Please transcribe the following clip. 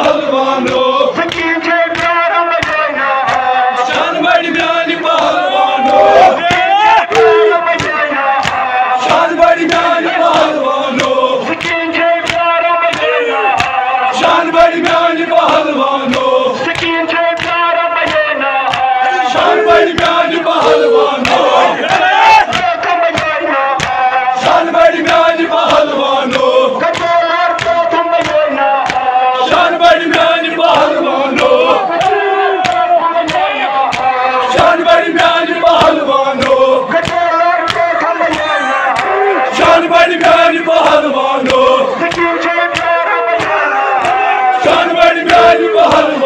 पहलवानो शान बड़ी म्यानी पहलवानो शान बड़ी म्यानी पहलवानो शान बड़ी म्यानी पहलवानो शान बड़ी म्यानी पहलवानो शान बड़ी म्यानी पहलवानो शान बड़ी म्यानी पहलवानो शान बड़ी म्यानी पहलवानो शान बड़ी म्यानी पहलवानो शान बड़ी म्यानी पहलवानो